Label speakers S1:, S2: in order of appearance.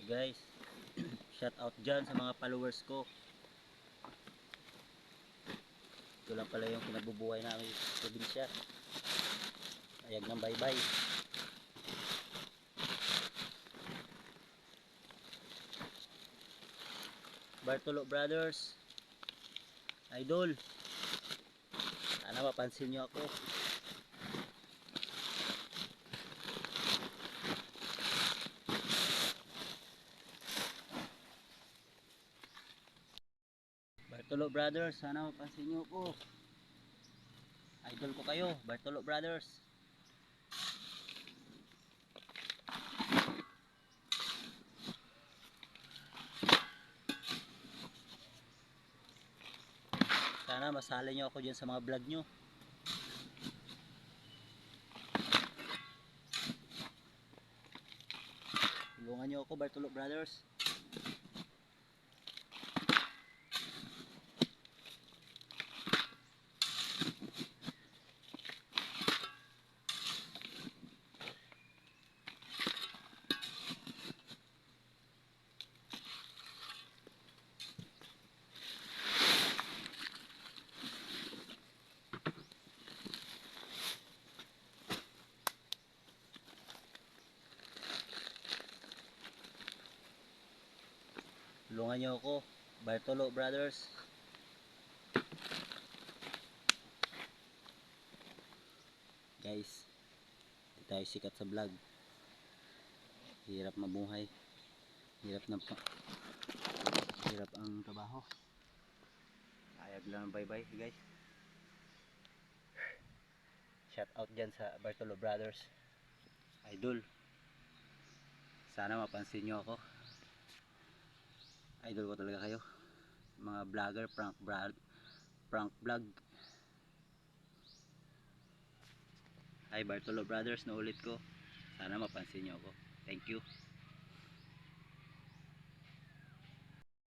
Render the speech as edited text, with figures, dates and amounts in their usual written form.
S1: Guys, shout out dyan sa mga followers ko. Ito lang pala yung kinabubuhay namin sa probinsya. Ayag ng bye-bye. Bartolo Brothers, idol, sana mapansin nyo ako. Bartolo Brothers, sana mapansin nyo ako. Idol ko kayo, Bartolo Brothers. Sana masali nyo ako dyan sa mga vlog nyo. Tulungan nyo ako, Bartolo Brothers. Tulungan nyo ako, Bartolo Brothers. Guys, hindi tayo sikat sa vlog. Hirap mabuhay. Hirap ang trabaho. Ayag lang, bye-bye guys. Shout out dyan sa Bartolo Brothers. Idol. Sana mapansin nyo ako. Idol ko talaga kayo. Mga vlogger, prank vlog. Hi Bartolo Brothers, naulit ko. Sana mapansin nyo ako. Thank you.